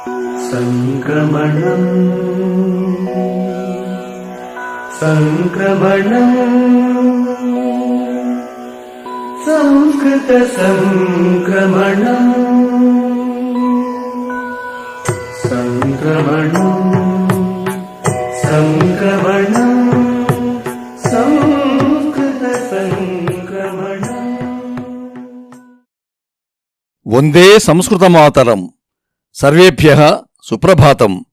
సంక్రమణం సంక్రమణం సంస్కృత సంక్రమణం సంక్రమణం సంక్రమణం సంస్కృత సంక్రమణం. వందే సంస్కృతమాతరం. సర్వేభ్యః సుప్రభాతం.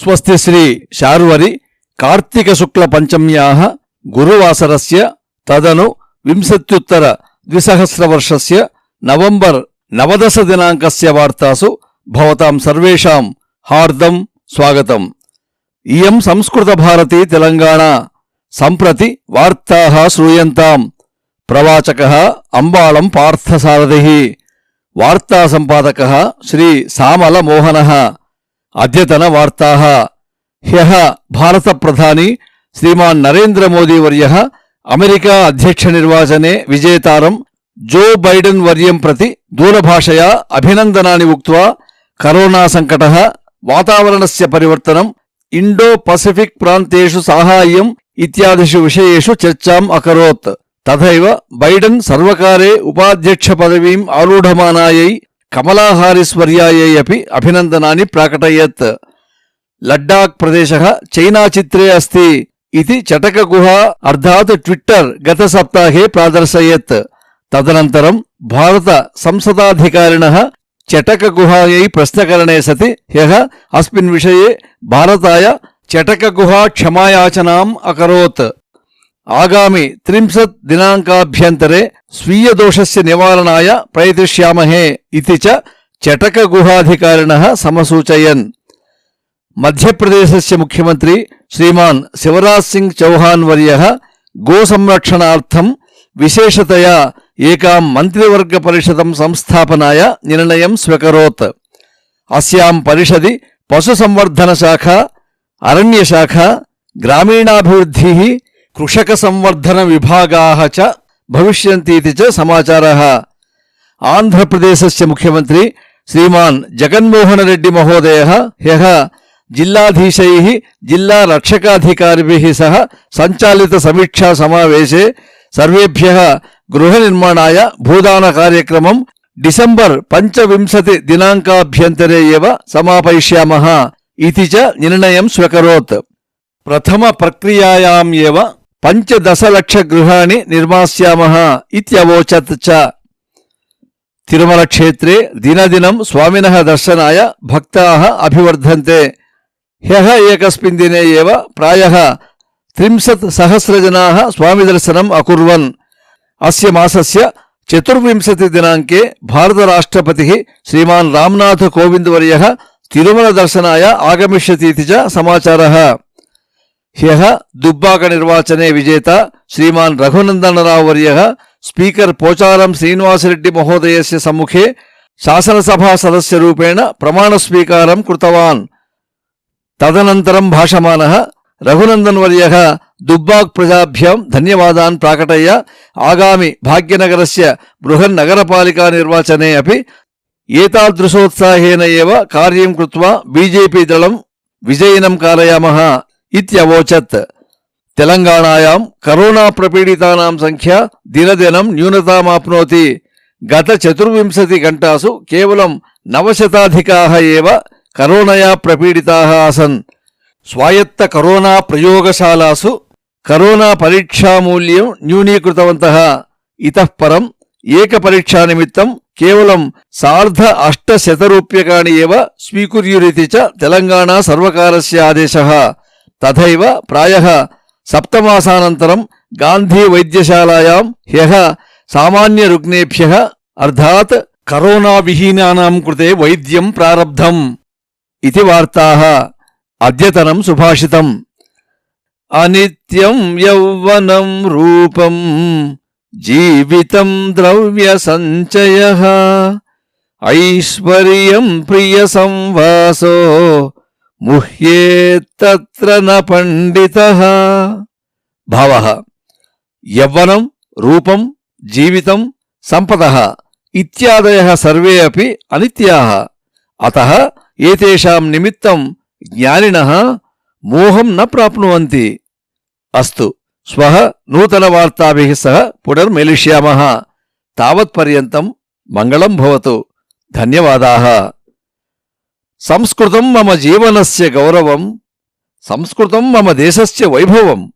స్వస్తి శ్రీ శార్వరి కార్తీక శుక్ల పంచమ్యాః గురువాసరస్య తదను వింశత్యుత్తర ద్విసహస్రవర్షస్య నవంబర్ 19 దినాంకస్య వార్తాసు భవతాం సర్వేషాం హార్దం స్వాగతం. ఇయం సంస్కృత భారతీ తెలంగాణ. సంప్రతి వార్తాః శ్రూయంతాం. ప్రవాచకః అంబాళం పార్థసారథిః. వార్తా సంపాదకః శ్రీ సామల మోహనః. అద్యతన వార్తాః. హ్యః భారత ప్రధాని శ్రీమాన్ నరేంద్ర మోదీ వర్యః అమెరికా అధ్యక్ష నిర్వాచనే విజేతారం జో బైడెన్ వర్యం ప్రతి దూరభాషయా అభినందనాని ఉక్త్వా కరోనా సంకటః, వాతావరణస్య పరివర్తనం, ఇండో పసిఫిక్ ప్రాంతేషు సాహాయ్యం ఇత్యాదిషు విషయేషు చర్చాం అకరోత్. తథైవ బైడెన్ సర్వకారే ఉపాధ్యక్ష పదవీం ఆరూఢమానాయై కమలా హారిస్ వర్యాయై అపి అభినందనాని ప్రాకటయత్. లడ్డాక్ ప్రదేశః చైనా చిత్రే అస్తి इति चटकगुहा अर्थात ट्विट्टर गत सप्ताहे प्रादर्शयत्. तदनन्तरं भारत संसदाधिकारिणः चटकगुहायै प्रश्नकरणे सति ह्यः अस्मिन् विषये भारताय चटकगुहा क्षमायाचनाम् अकरोत्. आगामि 30 दिनाङ्काभ्यन्तरे स्वीयदोषस्य निवारणाय प्रयतिष्यामहे इति च चटकगुहाधिकारिणः समसूचयन्. मध्यप्रदेशस्य मुख्यमंत्री श्रीमान शिवराज सिंह चौहान वर्यः गो संरक्षणार्थं विशेषतया एकां मंत्रिवर्ग परिषदं संस्थापनाय निर्णयं स्वीकरोत्. अस्यां परिषदि पशुसंवर्धन शाखा, अरण्य शाखा, ग्रामीणाभिवृद्धिः, कृषक संवर्धन विभागाः च भविष्यन्तीति च समाचारः. आंध्रप्रदेशस्य मुख्यमंत्री श्रीमान जगन्मोहन रेड्डी महोदयः ह्यः जिल्लाधीशैः जिल्ला रक्षकाधिकारिभिः सह संचालित समीक्षा समावेशे सर्वेभ्यः गृहनिर्माणाय भूदान कार्यक्रमं डिसेम्बर् 25 दिनाङ्काभ्यन्तरे एव समापयिष्यामः इति च निर्णयं स्वीकरोत्. प्रथम प्रक्रियायाम् एव 15 लक्ष गृहाणि निर्मास्यामः इत्यवोचत् च. तिरुमल क्षेत्रे दिनदिनं स्वामिनः दर्शनाय भक्ताः अभिवर्धन्ते. ह्यः एकस्मिन् दिने एव प्रायः 30,000 जनाः स्वामिदर्शनम् अकुर्वन्. अस्य मासस्य 24 दिनाङ्के भारतराष्ट्रपतिः श्रीमान् रामनाथ कोविंद वर्यः तिरुमल दर्शनाय आगमिष्यति इति च समाचारः. ह्यः दुब्बाक निर्वाचने विजेता श्रीमान् रघुनन्दनराव वर्यः स्पीकर पोचारं श्रीनिवासरेड्डी महोदयस्य सम्मुखे शासनसभा सदस्यरूपेण प्रमाणस्वीकारं कृतवान्. तदनन्तरं भाषमानः रघुनन्दन वर्यः दुब्बाक प्रजाभ्यां धन्यवादान् प्राकटय्य आगामि भाग्यनगरस्य बृहन्नगरपालिका निर्वाचने अपि एतादृशोत्साहेन एव कार्यं कृत्वा बीजेपी दलं विजयिनं कारयामः इत्यवोचत्. तेलंगाणायां करोना प्रपीडितानां संख्या दिनदिनं न्यूनतामाप्नोति. गत 24 घण्टासु केवलं 900 एव करोनया प्रपीडिताः आसन्. स्वायत्त करोना प्रयोगशालासु करोना परीक्षामूल्यं न्यूनीकृतवन्तः. इतः परम् एकपरीक्षानिमित्तं केवलं 850 रूप्यकाणि एव स्वीकुर्युरिति च तेलंगाणा सर्वकारस्य आदेशः. तथैव प्रायः सप्तमासानन्तरं गांधी वैद्यशालायां ह्यः सामान्य रुग्णेभ्यः अर्थात् करोना विहीनानां कृते वैद्यं प्रारब्धम् इति वार्ताः. अद्यतनं सुभाषितम्. अनित्यं यौवनं रूपं जीवितं द्रव्य संचयः ऐश्वर्यं प्रिय संवासो मुह्येत्तत्र न पंडितः. भावः यौवनं रूपं जीवितं संपदः इत्यादयः सर्वे अपि अनित्याः. अतः ఏతేషాం నిమిత్తం జ్ఞానినః మోహం న ప్రాప్నువంతి. అస్తు శ్వః నూతనవార్తాభిః సహ పునర్మిలిష్యామः. తావత్పర్యంతం మంగళం భవతు. ధన్యవాదాः. సంస్కృతం మమ జీవనస్య గౌరవం, సంస్కృతం మమ దేశస్య వైభవం.